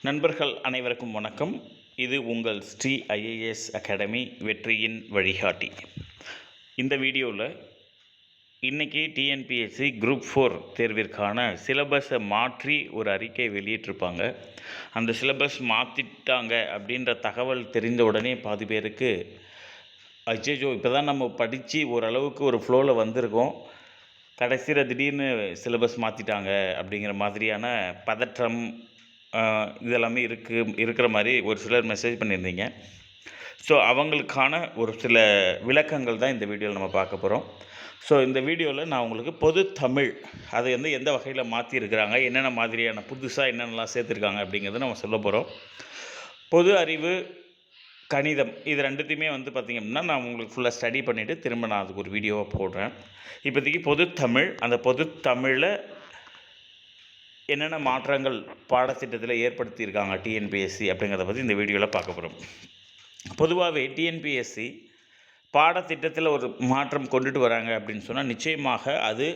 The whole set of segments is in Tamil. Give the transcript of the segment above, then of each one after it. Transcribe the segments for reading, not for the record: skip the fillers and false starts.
நண்பர்கள் அனைவருக்கும் வணக்கம். இது உங்கள் ஸ்ரீ ஐஏஎஸ் அகாடமி வெற்றியின் வழிகாட்டி. இந்த வீடியோவில் இன்றைக்கி டிஎன்பிஎஸ்சி குரூப் 4 தேர்விற்கான சிலபஸை மாற்றி ஒரு அறிக்கை வெளியிட்டிருப்பாங்க. அந்த சிலபஸ் மாற்றிட்டாங்க அப்படின்ற தகவல் தெரிந்த உடனே பாதி பேருக்கு அச்சோ இப்போ தான் நம்ம படித்து ஓரளவுக்கு ஒரு ஃப்ளோவில் வந்திருக்கோம், கடைசியில் திடீர்னு சிலபஸ் மாற்றிட்டாங்க அப்படிங்கிற மாதிரியான பதற்றம் இதெல்லாமே இருக்கிற மாதிரி ஒரு சிலர் மெசேஜ் பண்ணியிருந்தீங்க. ஸோ அவங்களுக்கான ஒரு சில விளக்கங்கள் தான் இந்த வீடியோவில் நம்ம பார்க்க போகிறோம். ஸோ இந்த வீடியோவில் நான் உங்களுக்கு பொது தமிழ் அதை எந்த வகையில் மாற்றிருக்கிறாங்க, என்னென்ன மாதிரியான புதுசாக என்னென்னலாம் சேர்த்துருக்காங்க அப்படிங்கிறத நம்ம சொல்ல போகிறோம். பொது அறிவு, கணிதம் இது ரெண்டுத்தையுமே பார்த்திங்க அப்படின்னா நான் உங்களுக்கு ஃபுல்லாக ஸ்டடி பண்ணிவிட்டு திரும்ப நான் அதுக்கு ஒரு வீடியோவாக போடுறேன். இப்போதைக்கு பொது தமிழ், அந்த பொது தமிழில் என்னென்ன மாற்றங்கள் பாடத்திட்டத்தில் ஏற்படுத்தியிருக்காங்க டிஎன்பிஎஸ்சி அப்படிங்கிறத பற்றி இந்த வீடியோவில் பார்க்க போகிறோம். பொதுவாகவே டிஎன்பிஎஸ்சி பாடத்திட்டத்தில் ஒரு மாற்றம் கொண்டுட்டு வராங்க அப்படின்னு சொன்னால் நிச்சயமாக அது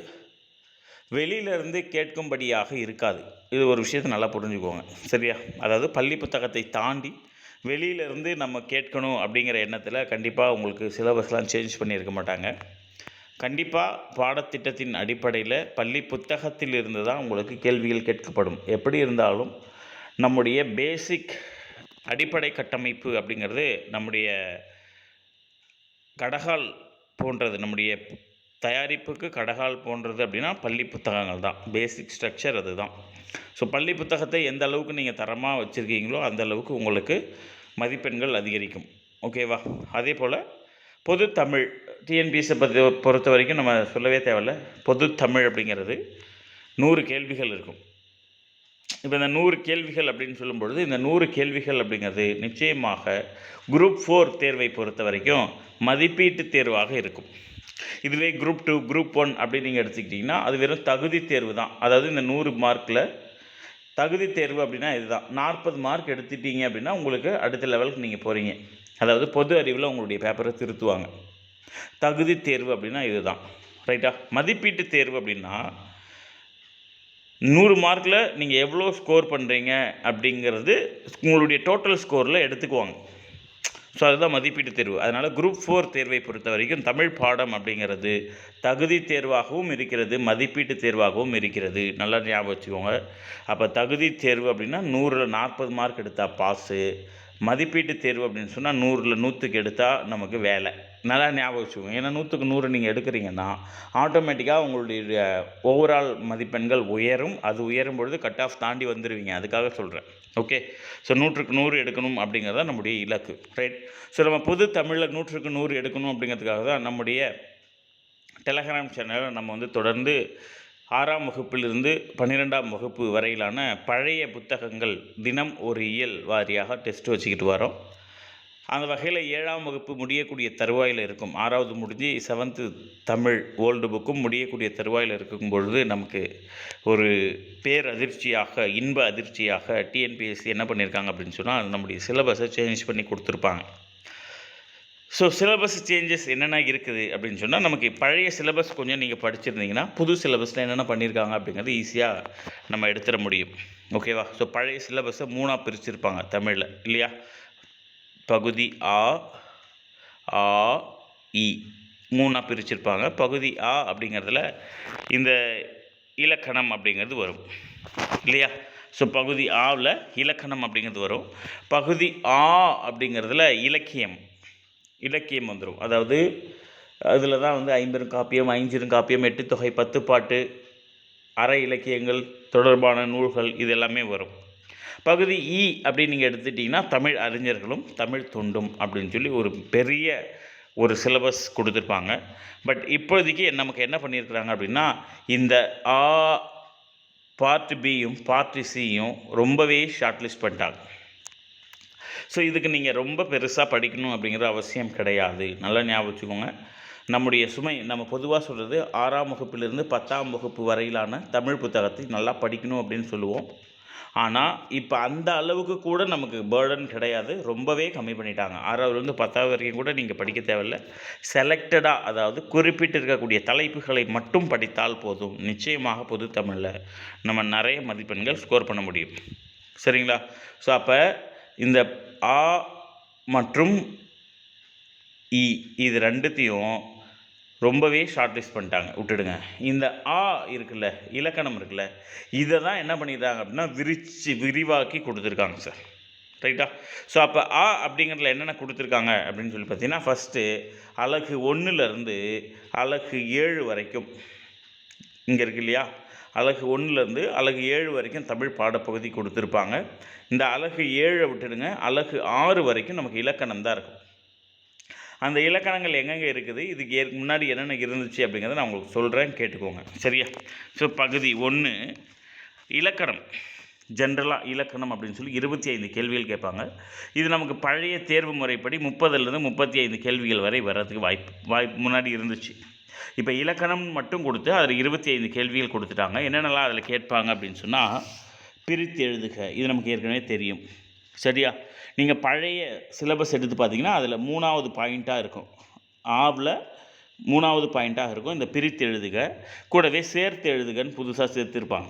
வெளியிலேருந்து கேட்கும்படியாக இருக்காது. இது ஒரு விஷயத்தை நல்லா புரிஞ்சுக்கோங்க, சரியா? அதாவது பள்ளி புத்தகத்தை தாண்டி வெளியிலேருந்து நம்ம கேட்கணும் அப்படிங்கிற எண்ணத்தில் கண்டிப்பாக உங்களுக்கு சிலபஸ்லாம் சேஞ்ச் பண்ணியிருக்க மாட்டாங்க. கண்டிப்பாக பாடத்திட்டத்தின் அடிப்படையில் பள்ளி புத்தகத்தில் இருந்து தான் உங்களுக்கு கேள்விகள் கேட்கப்படும். எப்படி இருந்தாலும் நம்முடைய பேசிக் அடிப்படை கட்டமைப்பு அப்படிங்கிறது நம்முடைய கடகால் போன்றது, நம்முடைய தயாரிப்புக்கு கடகால் போன்றது அப்படின்னா பள்ளி புத்தகங்கள் தான். பேசிக் ஸ்ட்ரக்சர் அது தான். ஸோ பள்ளி புத்தகத்தை எந்த அளவுக்கு நீங்கள் தரமாக வச்சுருக்கீங்களோ அந்த அளவுக்கு உங்களுக்கு மதிப்பெண்கள் அதிகரிக்கும். ஓகேவா? அதே போல் பொது தமிழ் டிஎன்பிஎஸ்சி பொறுத்த வரைக்கும் நம்ம சொல்லவே தேவையில்ல. பொது தமிழ் அப்படிங்கிறது 100 கேள்விகள் இருக்கும். இப்போ இந்த 100 கேள்விகள் அப்படின்னு சொல்லும்பொழுது இந்த 100 கேள்விகள் அப்படிங்கிறது நிச்சயமாக குரூப் 4 தேர்வை பொறுத்த வரைக்கும் மதிப்பீட்டு தேர்வாக இருக்கும். இதுவே குரூப் 2, குரூப் 1 அப்படின்னு நீங்கள் எடுத்துக்கிட்டிங்கன்னா அது வெறும் தகுதி தேர்வு தான். அதாவது இந்த 100 மார்க்கில் தகுதி தேர்வு அப்படின்னா இதுதான். 40 மார்க் எடுத்துட்டீங்க அப்படின்னா உங்களுக்கு அடுத்த லெவலுக்கு நீங்கள் போகிறீங்க. அதாவது பொது அறிவில் உங்களுடைய பேப்பரை திருத்துவாங்க. தகுதி தேர்வு அப்படின்னா இதுதான், ரைட்டா? மதிப்பீட்டு தேர்வு அப்படின்னா 100 மார்க்கில் நீங்கள் எவ்வளோ ஸ்கோர் பண்ணுறீங்க அப்படிங்கிறது உங்களுடைய டோட்டல் ஸ்கோரில் எடுத்துக்குவாங்க. ஸோ அதுதான் மதிப்பீட்டு தேர்வு. அதனால் குரூப் 4 தேர்வை பொறுத்த வரைக்கும் தமிழ் பாடம் அப்படிங்கிறது தகுதி தேர்வாகவும் இருக்கிறது, மதிப்பீட்டு தேர்வாகவும் இருக்கிறது. நல்லா ஞாபகம் வச்சுக்கோங்க. அப்போ தகுதி தேர்வு அப்படின்னா 100ல் 40 மார்க் எடுத்தால் பாஸு, மதிப்பீட்டு தேர்வு அப்படின்னு சொன்னால் 100ல் 100க்கு எடுத்தால் நமக்கு வேலை. நல்லா ஞாபகம் வச்சுக்கோங்க. ஏன்னா 100க்கு 100 நீங்கள் எடுக்கிறீங்கன்னா ஆட்டோமேட்டிக்காக உங்களுடைய ஓவரால் மதிப்பெண்கள் உயரும். அது உயரும் பொழுது கட் ஆஃப் தாண்டி வந்துடுவீங்க. அதுக்காக சொல்கிறேன். ஓகே? ஸோ 100க்கு 100 எடுக்கணும் அப்படிங்கிறத நம்முடைய இலக்கு, ரைட்? ஸோ நம்ம பொது தமிழில் 100க்கு 100 எடுக்கணும் அப்படிங்கிறதுக்காக தான் நம்முடைய டெலகிராம் சேனலை நம்ம தொடர்ந்து 6ஆம் வகுப்பிலிருந்து 12ஆம் வகுப்பு வரையிலான பழைய புத்தகங்கள் தினம் ஒரு இயல் வாரியாக டெஸ்ட் வச்சுக்கிட்டு வரோம். அந்த வகையில் 7ஆம் வகுப்பு முடியக்கூடிய தருவாயில் இருக்கும். 6வது முடிஞ்சு 7th தமிழ் ஓல்டு புக்கும் முடியக்கூடிய தருவாயில் இருக்கும் பொழுது நமக்கு ஒரு பேரதிர்ச்சியாக, இன்ப அதிர்ச்சியாக டிஎன்பிஎஸ்சி என்ன பண்ணியிருக்காங்க அப்படின்னு சொன்னால் நம்முடைய சிலபஸை சேஞ்ச் பண்ணி கொடுத்துருப்பாங்க. ஸோ சிலபஸ் சேஞ்சஸ் என்னென்ன இருக்குது அப்படின்னு சொன்னால் நமக்கு பழைய சிலபஸ் கொஞ்சம் நீங்கள் படிச்சிருந்தீங்கன்னா புது சிலபஸில் என்னென்ன பண்ணியிருக்காங்க அப்படிங்கிறது ஈஸியாக நம்ம எடுத்துட முடியும். ஓகேவா? ஸோ பழைய சிலபஸை 3ஆக பிரிச்சுருப்பாங்க தமிழில், இல்லையா? பகுதி ஆ, ஆ, இ 3ஆக பிரிச்சுருப்பாங்க. பகுதி ஆ அப்படிங்கிறதுல இந்த இலக்கணம் அப்படிங்கிறது வரும், இல்லையா? ஸோ பகுதி ஆவில் இலக்கணம் அப்படிங்கிறது வரும். பகுதி ஆ அப்படிங்கிறதுல இலக்கியம் வந்துடும். அதாவது அதில் தான் 50 காப்பியம், 5 காப்பியம், 8 தொகை, 10 பாட்டு, அரை இலக்கியங்கள் தொடர்பான நூல்கள் இது எல்லாமே வரும். பகுதி இ அப்படின்னு நீங்கள் எடுத்துட்டிங்கன்னா தமிழ் அறிஞர்களும் தமிழ் தொண்டும் அப்படின்னு சொல்லி ஒரு பெரிய ஒரு சிலபஸ் கொடுத்துருப்பாங்க. பட் இப்போதைக்கு நமக்கு என்ன பண்ணியிருக்கிறாங்க அப்படின்னா இந்த ஆ பார்ட் பியும் பார்ட் சியும் ரொம்பவே ஷார்ட்லிஸ்ட் பண்ணிட்டாங்க. ஸோ இதுக்கு நீங்கள் ரொம்ப பெருசாக படிக்கணும் அப்படிங்கிற அவசியம் கிடையாது. நல்லா ஞாபகம் வச்சுக்கோங்க. நம்முடைய சுமை நம்ம பொதுவாக சொல்கிறது 6ஆம் வகுப்பிலிருந்து 10ஆம் வகுப்பு வரையிலான தமிழ் புத்தகத்தை நல்லா படிக்கணும் அப்படின்னு சொல்லுவோம். ஆனால் இப்போ அந்த அளவுக்கு கூட நமக்கு பேர்டன் கிடையாது, ரொம்பவே கம்மி பண்ணிட்டாங்க. 6ஆவதுலேருந்து 10ஆவது வரைக்கும் கூட நீங்கள் படிக்க தேவையில்லை. செலக்டடாக, அதாவது குறிப்பிட்டு இருக்கக்கூடிய தலைப்புகளை மட்டும் படித்தால் போதும். நிச்சயமாக பொது தமிழில் நம்ம நிறைய மதிப்பெண்கள் ஸ்கோர் பண்ண முடியும். சரிங்களா? ஸோ அப்போ இந்த ஆ மற்றும் இ இது ரெண்டுத்தையும் ரொம்பவே ஷார்ட் லிஸ்ட் பண்ணிட்டாங்க, விட்டுடுங்க. இந்த ஆ இருக்குல்ல, இலக்கணம் இருக்குல்ல, இதை தான் என்ன பண்ணிடுறாங்க அப்படின்னா விரிவாக்கி கொடுத்துருக்காங்க சார். ரைட்டா? ஸோ அப்போ ஆ அப்படிங்கிறதுல என்னென்ன கொடுத்துருக்காங்க அப்படின்னு சொல்லி பார்த்தீங்கன்னா, ஃபஸ்ட்டு அலகு 1லேருந்து அலகு 7 வரைக்கும் இங்கே இருக்கு இல்லையா, அலகு 1லேருந்து அலகு 7 வரைக்கும் தமிழ் பாடப்பகுதி கொடுத்துருப்பாங்க. இந்த அலகு 7 விட்டுடுங்க, அலகு 6 வரைக்கும் நமக்கு இலக்கணம் தான் இருக்கும். அந்த இலக்கணங்கள் எங்கெங்கே இருக்குது, இதுக்கு முன்னாடி என்னென்ன இருந்துச்சு அப்படிங்கிறத நான் உங்களுக்கு சொல்கிறேன், கேட்டுக்கோங்க. சரியா? ஸோ பகுதி 1 இலக்கணம். ஜென்ரலாக இலக்கணம் அப்படின்னு சொல்லி 25 கேள்விகள் கேட்பாங்க. இது நமக்கு பழைய தேர்வு முறைப்படி 30லேருந்து 35 கேள்விகள் வரை வர்றதுக்கு வாய்ப்பு முன்னாடி இருந்துச்சு. இப்போ இலக்கணம் மட்டும் கொடுத்து அதில் 25 கேள்விகள் கொடுத்துட்டாங்க. என்னென்னலாம் அதில் கேட்பாங்க அப்படின்னு சொன்னால், பிரித்து எழுதுக, இது நமக்கு ஏற்கனவே தெரியும். சரியா? நீங்கள் பழைய சிலபஸ் எடுத்து பார்த்தீங்கன்னா அதில் 3வது பாயிண்ட்டாக இருக்கும். ஆவில் 3வது பாயிண்ட்டாக இருக்கும் இந்த பிரித்து எழுதுக. கூடவே சேர்த்து எழுதுகன்னு புதுசாக சேர்த்துருப்பாங்க.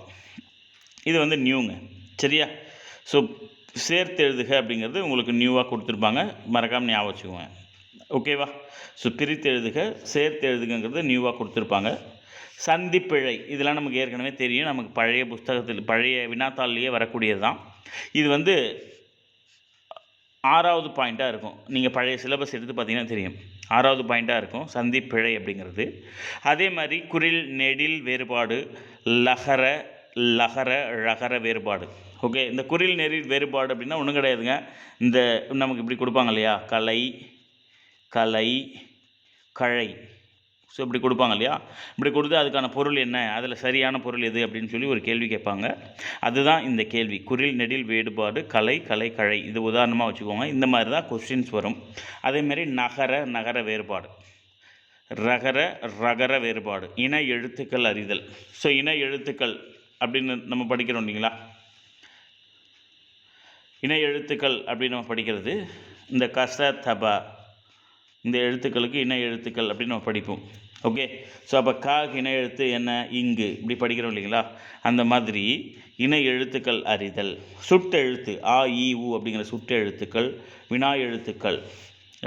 இது வந்து நியூங்க. சரியா? ஸோ சேர்த்து எழுதுக அப்படிங்கிறது உங்களுக்கு நியூவாக கொடுத்துருப்பாங்க, மறக்காமல் ஞாபகம் வச்சுக்குவேன். ஓகேவா? ஸோ பிரித்து எழுதுக, சேர்த்து எழுதுங்கிறது நியூவாக கொடுத்துருப்பாங்க. சந்திப்பிழை இதெல்லாம் நமக்கு ஏற்கனவே தெரியும், நமக்கு பழைய புஸ்தகத்தில் பழைய வினாத்தாள்லேயே வரக்கூடியது தான். இது வந்து 6வது பாயிண்ட்டாக இருக்கும். நீங்கள் பழைய சிலபஸ் எடுத்து பார்த்தீங்கன்னா தெரியும், 6வது பாயிண்ட்டாக இருக்கும் சந்திப்பிழை அப்படிங்கிறது. அதே மாதிரி குறில் நெடில் வேறுபாடு, லகர ழகர வேறுபாடு. ஓகே, இந்த குறில் நெடில் வேறுபாடு அப்படின்னா ஒன்றும் கிடையாதுங்க. இந்த நமக்கு இப்படி கொடுப்பாங்க இல்லையா, கலை கழை, ஸோ இப்படி கொடுப்பாங்க இல்லையா, இப்படி கொடுத்து அதுக்கான பொருள் என்ன, அதில் சரியான பொருள் எது அப்படின்னு சொல்லி ஒரு கேள்வி கேட்பாங்க. அதுதான் இந்த கேள்வி, குறில் நெடில் வேறுபாடு, கலை கழை. இது உதாரணமாக வச்சுக்கோங்க. இந்த மாதிரி தான் கொஸ்டின்ஸ் வரும். அதேமாதிரி நகர வேறுபாடு, ரகர வேறுபாடு, இன எழுத்துக்கள் அறிதல். ஸோ இன எழுத்துக்கள் அப்படின்னு நம்ம படிக்கிறோம் இல்லைங்களா, இன எழுத்துக்கள் அப்படின்னு நம்ம படிக்கிறது இந்த கச தப, இந்த எழுத்துக்களுக்கு இன எழுத்துக்கள் அப்படின்னு நம்ம படிப்போம். ஓகே, ஸோ அப்போ காக்கு இன எழுத்து என்ன, இங்கு, இப்படி படிக்கிறோம் இல்லைங்களா. அந்த மாதிரி இன எழுத்துக்கள் அறிதல். சுட்டு எழுத்து ஆ இ உ அப்படிங்கிற சுட்டு எழுத்துக்கள், வினா எழுத்துக்கள்.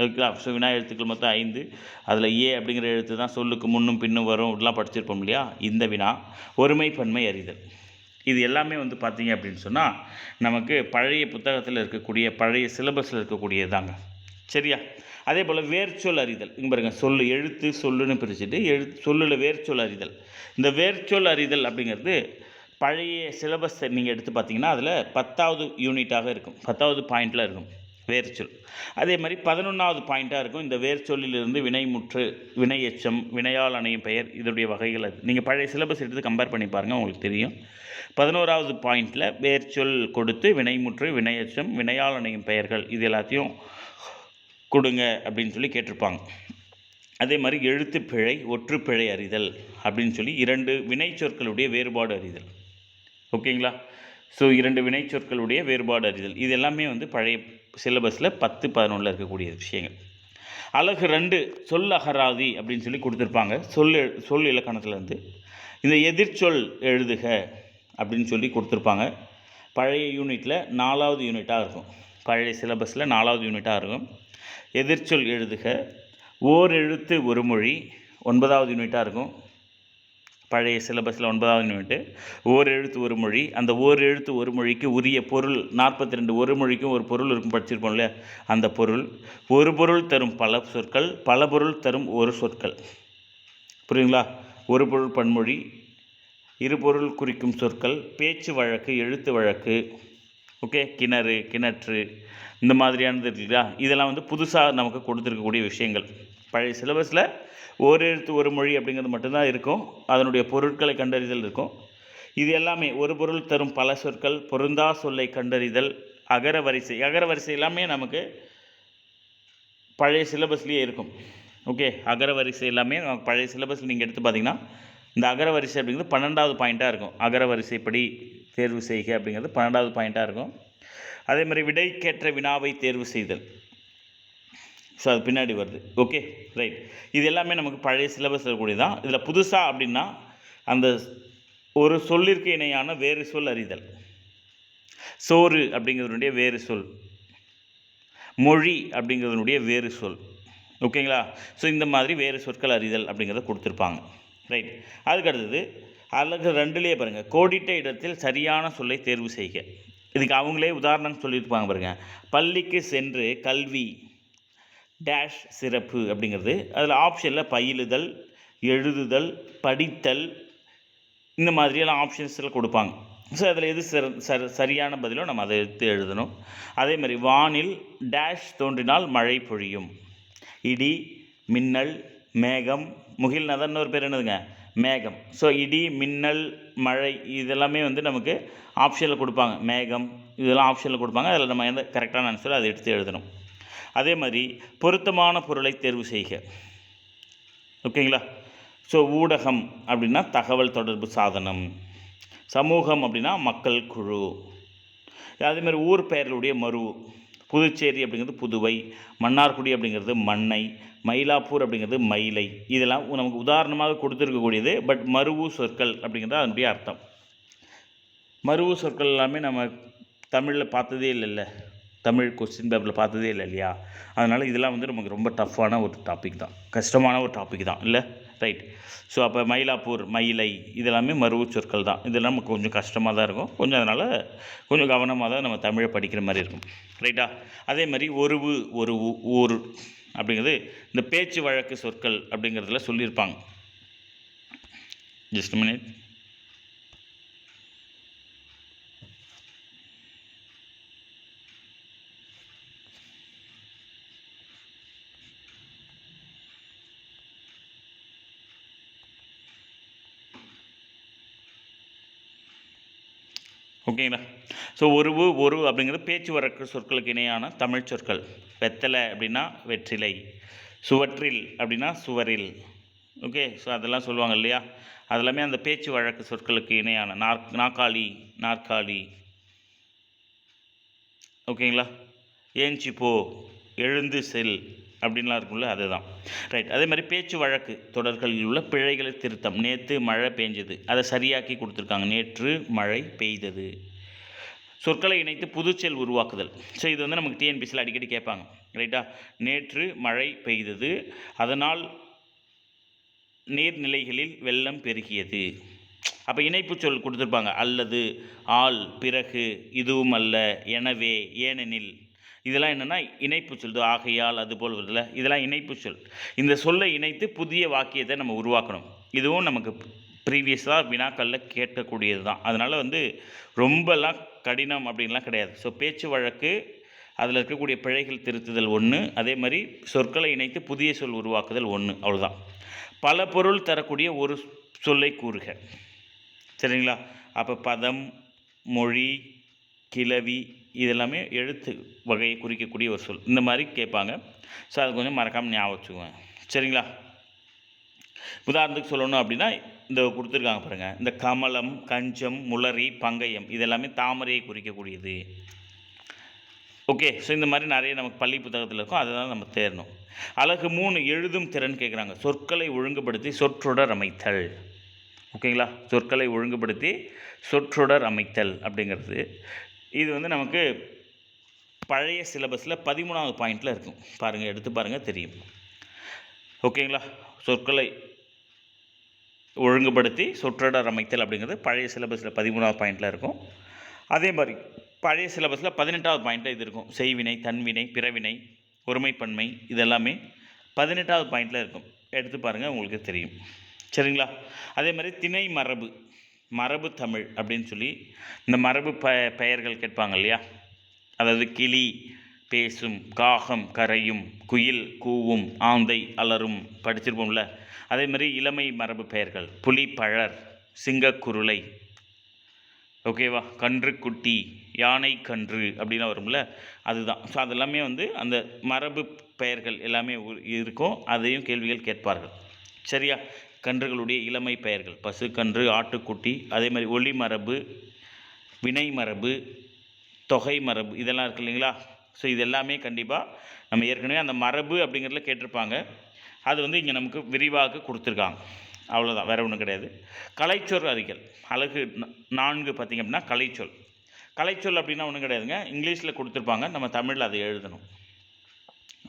ஓகேங்களா. ஸோ வினா எழுத்துக்கள் மொத்தம் 5. அதில் ஏ அப்படிங்கிற எழுத்து தான் சொல்லுக்கு முன்னும் பின்னும் வரும், இப்படிலாம் படிச்சிருப்போம் இல்லையா. இந்த வினா ஒருமை பன்மை அறிதல். இது எல்லாமே வந்து பார்த்தீங்க அப்படின்னு சொன்னால் நமக்கு பழைய புத்தகத்தில் இருக்கக்கூடிய பழைய சிலபஸில் இருக்கக்கூடியதாங்க. சரியா? அதே போல் வேர்ச்சொல் அறிதல். இங்கே பாருங்க, சொல்லு எழுத்து சொல்லுன்னு பிரிச்சுட்டு சொல்லில் வேர்ச்சொல் அறிதல். இந்த வேர்ச்சொல் அறிதல் அப்படிங்கிறது பழைய சிலபஸை நீங்கள் எடுத்து பார்த்தீங்கன்னா அதில் 10வது யூனிட்டாக இருக்கும், 10வது பாயிண்டில் இருக்கும் வேர்ச்சொல். அதே மாதிரி 11வது பாயிண்ட்டாக இருக்கும் இந்த வேர்ச்சொல்லிலிருந்து வினைமுற்று, வினையெச்சம், வினையால் அணையும் பெயர், இதோடைய வகைகள். அது நீங்கள் பழைய சிலபஸ் எடுத்து கம்பேர் பண்ணி பாருங்கள், உங்களுக்கு தெரியும். 11வது பாயிண்டில் வேர்ச்சொல் கொடுத்து வினைமுற்று, வினையெச்சம், வினையால் அணையும் பெயர்கள் இது எல்லாத்தையும் கொடுங்க அப்படின்னு சொல்லி கேட்டிருப்பாங்க. அதே மாதிரி எழுத்துப்பிழை, ஒற்றுப்பிழை அறிதல் அப்படின்னு சொல்லி 2 வினைச்சொற்களுடைய வேறுபாடு அறிதல். ஓகேங்களா. ஸோ 2 வினைச்சொற்களுடைய வேறுபாடு அறிதல். இது எல்லாமே வந்து பழைய சிலபஸில் 10, 11 இருக்கக்கூடிய விஷயங்கள். அலகு 2 சொல் அகராதி அப்படின்னு சொல்லி கொடுத்துருப்பாங்க. சொல் இலக்கணத்துலேருந்து இந்த எதிர்ச்சொல் எழுதுக அப்படின்னு சொல்லி கொடுத்துருப்பாங்க. பழைய யூனிட்டில் 4வது யூனிட்டாக இருக்கும், பழைய சிலபஸில் 4வது யூனிட்டாக இருக்கும். எதிர்ச்சொல் எழுதுக, ஓர் எழுத்து ஒரு மொழி 9வது யூனிட்டாக இருக்கும். பழைய சிலபஸில் 9வது யூனிட்டு ஓர் எழுத்து ஒரு மொழி. அந்த ஓர் எழுத்து ஒரு மொழிக்கு உரிய பொருள் 42, ஒரு மொழிக்கும் ஒரு பொருள் இருக்கும், படிச்சிருப்போம் இல்லையா. அந்த பொருள், ஒரு பொருள் தரும் பல சொற்கள், பல பொருள் தரும் ஒரு சொற்கள். புரியுங்களா. ஒரு பொருள் பன்மொழி, இரு பொருள் குறிக்கும் சொற்கள், பேச்சு வழக்கு, எழுத்து வழக்கு. ஓகே, கிணறு, கிணற்று, இந்த மாதிரியானது இருக்குங்களா. இதெல்லாம் வந்து புதுசாக நமக்கு கொடுத்துருக்கக்கூடிய விஷயங்கள். பழைய சிலபஸில் ஒரு எழுத்து ஒரு மொழி அப்படிங்கிறது மட்டும்தான் இருக்கும், அதனுடைய பொருட்களை கண்டறிதல் இருக்கும். இது எல்லாமே ஒரு பொருள் தரும் பல சொற்கள், பொருந்தா சொல்லை கண்டறிதல், அகரவரிசை எல்லாமே நமக்கு பழைய சிலபஸ்லேயே இருக்கும். ஓகே, அகரவரிசை எல்லாமே பழைய சிலபஸில் நீங்கள் எடுத்து பார்த்தீங்கன்னா இந்த அகரவரிசை அப்படிங்கிறது 12வது பாயிண்ட்டாக இருக்கும். அகரவரிசைப்படி தேர்வு செய்க அப்படிங்கிறது 12வது பாயிண்ட்டாக இருக்கும். அதே மாதிரி விடைக்கேற்ற வினாவை தேர்வு செய்தல், ஸோ அது பின்னாடி வருது. Okay, right. இது எல்லாமே நமக்கு பழைய சிலபஸ் இருக்கக்கூடிய தான். இதில் புதுசாக அப்படின்னா அந்த ஒரு சொல்லிற்கு இணையான வேறு சொல் அறிதல். சோறு அப்படிங்கிறதுனுடைய வேறு சொல், மொழி அப்படிங்கிறதுனுடைய வேறு சொல். ஓகேங்களா? ஸோ இந்த மாதிரி வேறு சொற்கள் அறிதல் அப்படிங்கிறத கொடுத்துருப்பாங்க. ரைட். அதுக்கு அடுத்தது அழகு 2லேயே பாருங்கள், கோடிட்ட இடத்தில் சரியான சொல்லை தேர்வு செய்க. இதுக்கு அவங்களே உதாரணம் சொல்லியிருப்பாங்க பாருங்கள். பள்ளிக்கு சென்று கல்வி டேஷ் சிறப்பு அப்படிங்கிறது. அதில் ஆப்ஷனில் பயிலுதல், எழுதுதல், படித்தல், இந்த மாதிரியெல்லாம் ஆப்ஷன்ஸில் கொடுப்பாங்க. ஸோ அதில் எது சரியான பதிலோ நம்ம அதை எடுத்து எழுதணும். அதே மாதிரி வானில் டேஷ் தோன்றினால் மழை பொழியும். இடி, மின்னல், மேகம், முகில் நதன்னு ஒரு பேர் என்னதுங்க, மேகம். ஸோ இடி, மின்னல், மழை இதெல்லாமே வந்து நமக்கு ஆப்ஷனில் கொடுப்பாங்க. மேகம் இதெல்லாம் ஆப்ஷனில் கொடுப்பாங்க. அதில் நம்ம எந்த கரெக்டான ஆன்சரோ அதை எடுத்து எழுதணும். அதே மாதிரி பொருத்தமான பொருளை தேர்வு செய்க. ஓகேங்களா? ஸோ ஊடகம் அப்படின்னா தகவல் தொடர்பு சாதனம், சமூகம் அப்படின்னா மக்கள் குழு. அதேமாதிரி ஊர் பெயர்களுடைய மறு, புதுச்சேரி அப்படிங்கிறது புதுவை, மன்னார்குடி அப்படிங்கிறது மண்ணை, மயிலாப்பூர் அப்படிங்கிறது மயிலை. இதெல்லாம் நமக்கு உதாரணமாக கொடுத்துருக்கக்கூடியது. பட் மருவு சொற்கள் அப்படிங்கிறது அதனுடைய அர்த்தம். மருவு சொற்கள் எல்லாமே நம்ம தமிழில் பார்த்ததே இல்லைல்ல, தமிழ் கொஸ்டின் பேப்பரில் பார்த்ததே இல்லை இல்லையா? அதனால் இதெல்லாம் வந்து நமக்கு ரொம்ப டஃப்பான ஒரு டாபிக் தான், கஷ்டமான ஒரு டாபிக் தான் இல்லை? ரைட். ஸோ அப்போ மயிலாப்பூர், மயிலை இதெல்லாமே மருவு சொற்கள் தான். இதெல்லாம் நமக்கு கொஞ்சம் கஷ்டமாக தான் இருக்கும் கொஞ்சம். அதனால் கொஞ்சம் கவனமாக தான் நம்ம தமிழை படிக்கிற மாதிரி இருக்கும். ரைட்டா? அதே மாதிரி ஒருவு, ஒரு ஊர் அப்படிங்கிறது இந்த பேச்சு வழக்கு சொற்கள் அப்படிங்கிறதுல சொல்லியிருப்பாங்க. Just minute. ஓகேங்களா? ஸோ ஒரு அப்படிங்கிறது பேச்சு வழக்கு சொற்களுக்கு இணையான தமிழ் சொற்கள். வெத்தலை அப்படின்னா வெற்றிலை, சுவற்றில் அப்படின்னா சுவரில். ஓகே. ஸோ அதெல்லாம் சொல்லுவாங்க இல்லையா? அதெல்லாமே அந்த பேச்சு வழக்கு சொற்களுக்கு இணையான நாற்காலி, நாற்காலி. ஓகேங்களா? ஏஞ்சி போ, எழுந்து செல் அப்படின்லாம் இருக்கும்ல, அதுதான். ரைட். அதே மாதிரி பேச்சு வழக்கு தொடர்களில் உள்ள பிழைகளை திருத்தம். நேற்று மழை பெஞ்சது, அதை சரியாக்கி கொடுத்துருக்காங்க. நேற்று மழை பெய்தது. சொற்களை இணைத்து புதுச்சொல் உருவாக்குதல். ஸோ இது வந்து நமக்கு டிஎன்பிசியில் அடிக்கடி கேட்பாங்க. ரைட்டா? நேற்று மழை பெய்தது, அதனால் நீர்நிலைகளில் வெள்ளம் பெருகியது. அப்போ இணைப்பு சொல் கொடுத்துருப்பாங்க. அல்லது, ஆல், பிறகு, இதுவும் அல்ல, எனவே, ஏனெனில். இதெல்லாம் என்னென்னா இணைப்பு சொல். ஆகையால், அதுபோல் வருதுல, இதெல்லாம் இணைப்பு சொல். இந்த சொல்லை இணைத்து புதிய வாக்கியத்தை நம்ம உருவாக்கணும். இதுவும் நமக்கு ப்ரீவியஸாக வினாக்களில் கேட்கக்கூடியது தான். அதனால் வந்து ரொம்பலாம் கடினம் அப்படின்லாம் கிடையாது. ஸோ பேச்சு வழக்கு, அதில் இருக்கக்கூடிய பிழைகள் திருத்துதல் 1, அதே மாதிரி சொற்களை இணைத்து புதிய சொல் உருவாக்குதல் 1, அவ்வளோதான். பல பொருள் தரக்கூடிய ஒரு சொல்லை கூறுக. சரிங்களா? அப்போ பதம், மொழி, கிளவி இதெல்லாமே எழுத்து வகையை குறிக்கக்கூடிய ஒரு சொல். இந்த மாதிரி கேட்பாங்க. ஸோ அது கொஞ்சம் மறக்காமல் ஞாபகம் வச்சுக்குவேன். சரிங்களா? உதாரணத்துக்கு சொல்லணும் அப்படின்னா இந்த கொடுத்துருக்காங்க பாருங்கள். இந்த கமலம், கஞ்சம், முளரி, பங்கயம் இதெல்லாமே தாமரையை குறிக்கக்கூடியது. ஓகே. ஸோ இந்த மாதிரி நிறைய நமக்கு பள்ளி புத்தகத்தில் இருக்கும். அதெல்லாம் நம்ம தேரணும். அழகு 3 எழுதும் திறன் கேட்குறாங்க. சொற்களை ஒழுங்குபடுத்தி சொற்றொடர் அமைத்தல். ஓகேங்களா? சொற்களை ஒழுங்குபடுத்தி சொற்றொடர் அமைத்தல் அப்படிங்கிறது இது வந்து நமக்கு பழைய சிலபஸில் 13வது பாயிண்டில் இருக்கும். பாருங்கள், எடுத்து பாருங்கள், தெரியும். ஓகேங்களா? சொற்களை ஒழுங்குபடுத்தி சொற்றொடர் அமைத்தல் அப்படிங்கிறது பழைய சிலபஸில் 13வது பாயிண்டில் இருக்கும். அதே மாதிரி பழைய சிலபஸில் 18வது பாயிண்டில் இது இருக்கும். செய்வினை, தன்வினை, பிறவினை, ஒருமைப்பன்மை இதெல்லாமே 18வது பாயிண்டில் இருக்கும். எடுத்து பாருங்கள், உங்களுக்கு தெரியும். சரிங்களா? அதே மாதிரி திணை மரபு, மரபு தமிழ் அப்படின்னு சொல்லி இந்த மரபு பெயர்கள் கேட்பாங்க இல்லையா? அதாவது கிளி பேசும், காகம் கரையும், குயில் கூவும், ஆந்தை அலரும் படிச்சிருப்போம்ல. அதே மாதிரி இளமை மரபு பெயர்கள் புலி பழர், சிங்கக்குருளை, ஓகேவா, கன்று குட்டி, யானை கன்று அப்படிலாம் வரும்ல, அதுதான். ஸோ அதெல்லாமே வந்து அந்த மரபு பெயர்கள் எல்லாமே இருக்கும். அதையும் கேள்விகள் கேட்பார்கள். சரியா? கன்றுகளுடைய இளமை பெயர்கள் பசுக்கன்று, ஆட்டுக்குட்டி, அதே மாதிரி ஒளி மரபு, வினை மரபு, தொகை மரபு இதெல்லாம் இருக்குது இல்லைங்களா? ஸோ இது எல்லாமே கண்டிப்பாக நம்ம ஏற்கனவே அந்த மரபு அப்படிங்கிறதுல கேட்டிருப்பாங்க. அது வந்து இங்கே நமக்கு விரிவாக கொடுத்துருக்காங்க. அவ்வளோதான், வேறு ஒன்றும் கிடையாது. கலைச்சொல் அறிகள் அழகு 4 பார்த்திங்க அப்படின்னா கலைச்சொல். கலைச்சொல் அப்படின்னா ஒன்றும் கிடையாதுங்க. இங்கிலீஷில் கொடுத்துருப்பாங்க, நம்ம தமிழில் அதை எழுதணும்.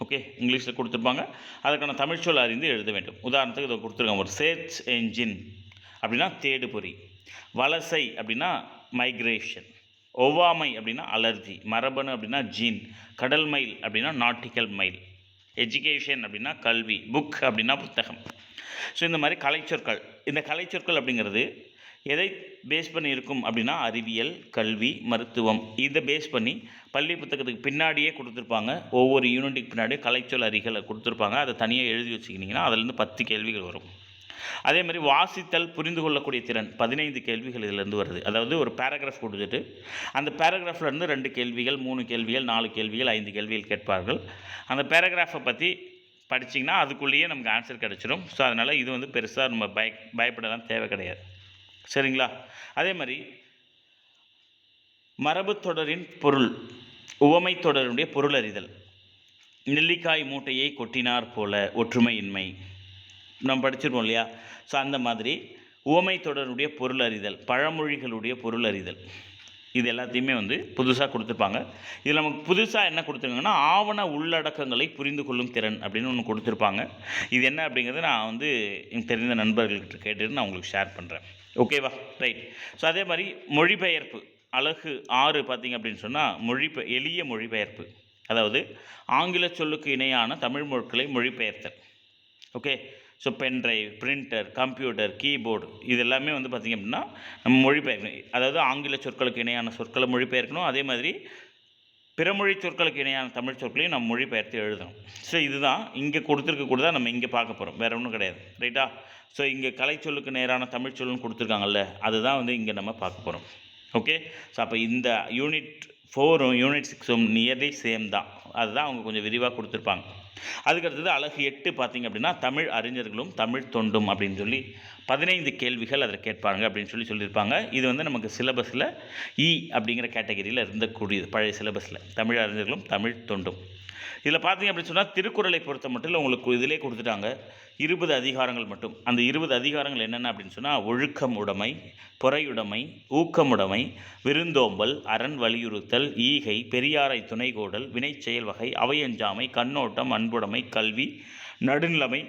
ஓகே, இங்கிலீஷில் கொடுத்துருப்பாங்க, அதுக்கான தமிழ்ச்சொல் அறிந்து எழுத வேண்டும். உதாரணத்துக்கு இதை கொடுத்துருக்காங்க, ஒரு சர்ச் என்ஜின் அப்படின்னா தேடுபொறி, வலசை அப்படின்னா மைக்ரேஷன், ஒவ்வாமை அப்படின்னா அலர்ஜி, மரபணு அப்படின்னா ஜீன், கடல் மைல் அப்படின்னா நாட்டிக்கல் மைல், எஜுகேஷன் அப்படின்னா கல்வி, புக் அப்படின்னா புத்தகம். ஸோ இந்த மாதிரி கலைச்சொற்கள். இந்த கலைச்சொற்கள் அப்படிங்கிறது எதை பேஸ் பண்ணி இருக்கும் அப்படின்னா அறிவியல், கல்வி, மருத்துவம். இதை பேஸ் பண்ணி பள்ளி புத்தகத்துக்கு பின்னாடியே கொடுத்துருப்பாங்க. ஒவ்வொரு யூனிட்டுக்கு பின்னாடியே கலைச்சொல் அறிகளை கொடுத்துருப்பாங்க. அதை தனியாக எழுதி வச்சுக்கிட்டிங்கன்னா அதிலேருந்து 10 கேள்விகள் வரும். அதே மாதிரி வாசித்தல், புரிந்து கொள்ளக்கூடிய திறன் 15 கேள்விகள் இதிலேருந்து வருது. அதாவது ஒரு பேராகிராஃப் கொடுத்துட்டு அந்த பேராகிராஃப்லேருந்து 2 கேள்விகள், 3 கேள்விகள், 4 கேள்விகள், 5 கேள்விகள் கேட்பார்கள். அந்த பேராகிராஃபை பற்றி படிச்சிங்கன்னா அதுக்குள்ளேயே நமக்கு ஆன்சர் கிடச்சிடும். ஸோ அதனால் இது வந்து பெருசாக நம்ம பயப்படலாம் தேவை கிடையாது. சரிங்களா? அதே மாதிரி மரபு தொடரின் பொருள், உவமை தொடருடைய பொருள் அறிதல். நெல்லிக்காய் மூட்டையை கொட்டினார் போல ஒற்றுமையின்மை நம்ம படிச்சிருப்போம் இல்லையா? ஸோ அந்த மாதிரி உவமை தொடருடைய பொருள் அறிதல், பழமொழிகளுடைய பொருள் அறிதல், இது எல்லாத்தையுமே வந்து புதுசாக கொடுத்துருப்பாங்க. இதில் நமக்கு புதுசாக என்ன கொடுத்துருக்காங்கன்னா ஆவண உள்ளடக்கங்களை புரிந்து கொள்ளும் திறன் அப்படின்னு ஒன்று கொடுத்துருப்பாங்க. இது என்ன அப்படிங்கிறத நான் வந்து எனக்கு தெரிந்த நண்பர்கள்கிட்ட கேட்டுட்டு நான் உங்களுக்கு ஷேர் பண்ணுறேன். ஓகேவா? ரைட். ஸோ அதே மாதிரி மொழிபெயர்ப்பு அழகு 6 பார்த்திங்க அப்படின்னு சொன்னால் எளிய மொழிபெயர்ப்பு, அதாவது ஆங்கில சொல்லுக்கு இணையான தமிழ் மொழிகளை மொழிபெயர்த்தல். Okay, so pen drive, printer, computer, keyboard இது எல்லாமே வந்து பார்த்திங்க அப்படின்னா நம்ம மொழிபெயர்க்கணும். அதாவது ஆங்கில சொற்களுக்கு இணையான சொற்களை மொழிபெயர்க்கணும். அதே மாதிரி பிறமொழி சொற்களுக்கு இணையான தமிழ் சொற்களையும் நம்ம மொழிபெயர்த்து எழுதணும். ஸோ இதுதான் இங்கே கொடுத்துருக்கக்கூட நம்ம இங்கே பார்க்க போகிறோம், வேறு ஒன்றும் கிடையாது. ரைட்டா? ஸோ இங்கே கலைச்சொல்லுக்கு நேரான தமிழ் சொல்லுன்னு கொடுத்துருக்காங்கல்ல, அதுதான் வந்து இங்கே நம்ம பார்க்க போகிறோம். ஓகே, ஸோ அப்போ இந்த யூனிட் 4ம் யூனிட் 6ம் நியர்லி சேம் தான். அதுதான் அவங்க கொஞ்சம் விரிவாக கொடுத்துருப்பாங்க. அதுக்கடுத்தது அழகு 8 பார்த்திங்க அப்படின்னா தமிழ் அறிஞர்களும் தமிழ் தொண்டும் அப்படின்னு சொல்லி 15 கேள்விகள் அதில் கேட்பாங்க அப்படின்னு சொல்லியிருப்பாங்க. இது வந்து நமக்கு சிலபஸில் அப்படிங்கிற கேட்டகரியில் இருந்தக்கூடியது, பழைய சிலபஸில் தமிழ் அறிஞர்களும் தமிழ் தொண்டும். இதில் பார்த்திங்க அப்படின்னு சொன்னால் திருக்குறளை பொறுத்த மட்டும் உங்களுக்கு இதிலே கொடுத்துட்டாங்க 20 அதிகாரங்கள் மட்டும். அந்த 20 அதிகாரங்கள் என்னென்ன அப்படின்னு சொன்னால் ஒழுக்கம் உடைமை, பொறையுடைமை, ஊக்கமுடைமை, விருந்தோம்பல், அரண் வலியுறுத்தல், ஈகை, பெரியாரை துணைகோடல், வினை செயல் வகை, அவையஞ்சாமை, கண்ணோட்டம், அன்புடைமை, கல்வி, நடுநிலைமை,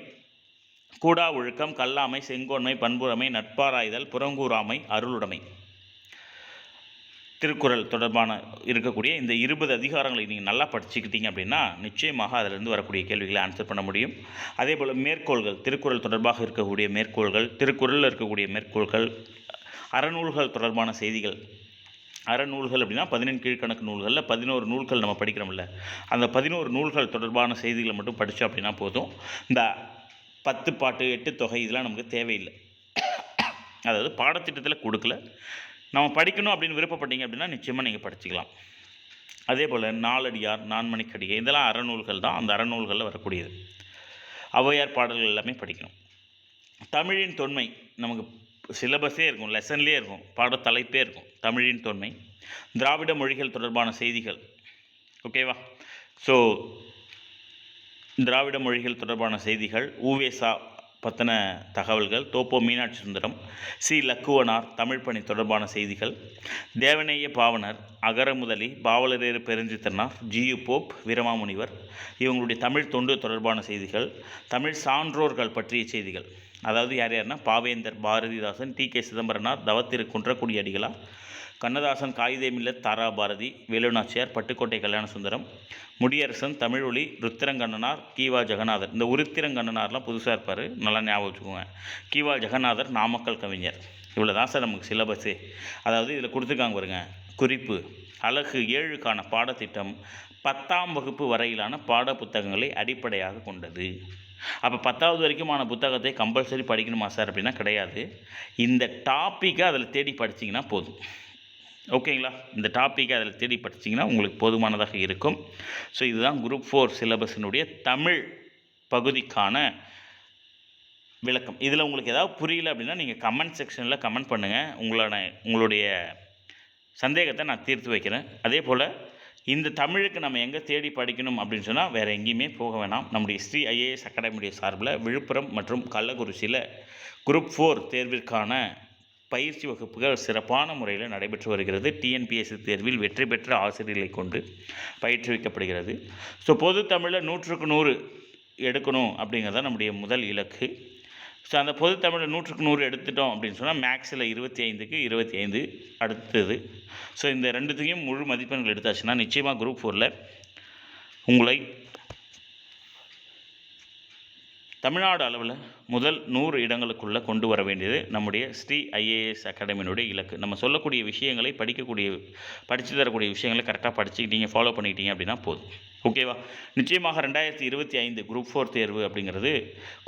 கூடா ஒழுக்கம், கல்லாமை, செங்கோன்மை, பண்புடைமை, நட்பாராய்தல், புறங்கூறாமை, அருளுடைமை. திருக்குறள் தொடர்பான இருக்கக்கூடிய இந்த 20 அதிகாரங்களை நீங்கள் நல்லா படிச்சுக்கிட்டீங்க அப்படின்னா நிச்சயமாக அதிலிருந்து வரக்கூடிய கேள்விகளை ஆன்சர் பண்ண முடியும். அதே போல் மேற்கோள்கள், திருக்குறள் தொடர்பாக இருக்கக்கூடிய மேற்கோள்கள், திருக்குறளில் இருக்கக்கூடிய மேற்கோள்கள், அறநூல்கள் தொடர்பான செய்திகள். அறநூல்கள் அப்படின்னா 15 கீழ்கணக்கு நூல்களில் 11 நூல்கள் நம்ம படிக்கிறோம்ல, அந்த 11 நூல்கள் தொடர்பான செய்திகளை மட்டும் படித்தோம் அப்படின்னா போதும். இந்த 10 பாட்டு 8 தொகை இதெல்லாம் நமக்கு தேவையில்லை. அதாவது பாடத்திட்டத்தில் கொடுக்கல, நம்ம படிக்கணும் அப்படின்னு விருப்பப்பட்டீங்க அப்படின்னா நிச்சயமாக நீங்கள் படிச்சுக்கலாம். அதே போல் நாலடியார், நான்மணிக்கடிகை இதெல்லாம் அறநூல்கள் தான். அந்த அறநூல்களில் வரக்கூடியது. ஔவையார் பாடல்கள் எல்லாமே படிக்கணும். தமிழின் தொன்மை நமக்கு சிலபஸே இருக்கும், லெசன்லேயே இருக்கும், பாடத்தலைப்பே இருக்கும். தமிழின் தொன்மை, திராவிட மொழிகள் தொடர்பான செய்திகள். ஓகேவா? ஸோ திராவிட மொழிகள் தொடர்பான செய்திகள், ஊவேசா பற்றின தகவல்கள், தோப்போ மீனாட்சி சுந்தரம், சி லக்குவனார் தமிழ் பணி தொடர்பான செய்திகள், தேவநேய பாவனர், அகரமுதலி, பாவலரேறு பெருஞ்சித்திரனார், ஜியு போப், வீரமாமுனிவர் இவங்களுடைய தமிழ் தொண்டு தொடர்பான செய்திகள், தமிழ் சான்றோர்கள் பற்றிய செய்திகள். அதாவது யார்னா பாவேந்தர், பாரதிதாசன், டி.கே. சிதம்பரனார், தவத்திரு குன்றக்குடி அடிகளார், கண்ணதாசன், காகிதமில்ல தாராபாரதி, வேலுநாச்சியார், பட்டுக்கோட்டை கல்யாணசுந்தரம், முடியரசன், தமிழொலி, ருத்திரங்கண்ணனார், கீவா ஜெகநாதர். இந்த உருத்திரங்கண்ணனார்லாம் புதுசாக இருப்பார், நல்லா ஞாபகம் வச்சுக்கோங்க. கீவா ஜெகநாதர் நாமக்கல் கவிஞர். இவ்வளோ தான் சார் நமக்கு சிலபஸே. அதாவது இதில் கொடுத்துருக்காங்க பாருங்க குறிப்பு, அழகு 7க்கான பாடத்திட்டம் 10ஆம் வகுப்பு வரையிலான பாட புத்தகங்களை அடிப்படையாக கொண்டது. அப்போ 10வது வரைக்குமான புத்தகத்தை கம்பல்சரி படிக்கணுமா சார் அப்படின்னா கிடையாது. இந்த டாப்பிக்கை அதில் தேடி படிச்சிங்கன்னா போதும். ஓகேங்களா? இந்த டாப்பிக்கை அதில் தேடி படிச்சிங்கன்னா உங்களுக்கு போதுமானதாக இருக்கும். ஸோ இதுதான் குரூப் 4 சிலபஸினுடைய தமிழ் பகுதிக்கான விளக்கம். இதில் உங்களுக்கு ஏதாவது புரியல அப்படின்னா நீங்கள் கமெண்ட் செக்ஷனில் கமெண்ட் பண்ணுங்கள். உங்களுடைய சந்தேகத்தை நான் தீர்த்து வைக்கிறேன். அதே போல் இந்த தமிழுக்கு நம்ம எங்கே தேடி படிக்கணும் அப்படின்னு சொன்னால் வேறு எங்கேயுமே போக வேணாம். நம்முடைய ஸ்ரீ ஐஏஎஸ் அகாடமியுடைய சார்பில் விழுப்புரம் மற்றும் கள்ளக்குறிச்சியில் குரூப் 4 தேர்விற்கான பயிற்சி வகுப்புகள் சிறப்பான முறையில் நடைபெற்று வருகிறது. டிஎன்பிஎஸ்சி தேர்வில் வெற்றி பெற்ற ஆசிரியர்களை கொண்டு பயிற்றுவிக்கப்படுகிறது. ஸோ பொது தமிழில் 100க்கு 100 எடுக்கணும் அப்படிங்கிறது தான் நம்முடைய முதல் இலக்கு. ஸோ அந்த பொது தமிழில் 100க்கு 100 எடுத்துட்டோம் அப்படின்னு சொன்னால் மேக்ஸில் 25க்கு 25 அடுத்தது. ஸோ இந்த ரெண்டுத்தையும் முழு மதிப்பெண்கள் எடுத்தாச்சுன்னா நிச்சயமாக குரூப் 4ல் உங்களை தமிழ்நாடு அளவில் முதல் 100 இடங்களுக்குள்ளே கொண்டு வர வேண்டியது நம்முடைய ஸ்ரீ ஐஏஎஸ் அகாடமியினுடைய இலக்கு. நம்ம சொல்லக்கூடிய விஷயங்களை படித்து தரக்கூடிய விஷயங்களை கரெக்டாக படிச்சுக்கிட்டீங்க, ஃபாலோ பண்ணிக்கிட்டீங்க அப்படின்னா போதும். ஓகேவா? நிச்சயமாக 2025 குரூப் 4 தேர்வு அப்படிங்கிறது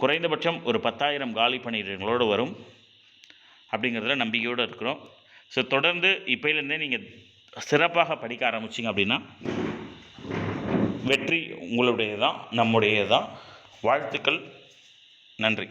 குறைந்தபட்சம் ஒரு 10,000 காலி பணியிடங்களோடு வரும் அப்படிங்கிறதுல நம்பிக்கையோடு இருக்கிறோம். ஸோ தொடர்ந்து இப்போலேருந்தே நீங்கள் சிறப்பாக படிக்க ஆரம்பிச்சிங்க அப்படின்னா வெற்றி உங்களுடையது தான், நம்முடையது தான். வாழ்த்துக்கள். நன்றி.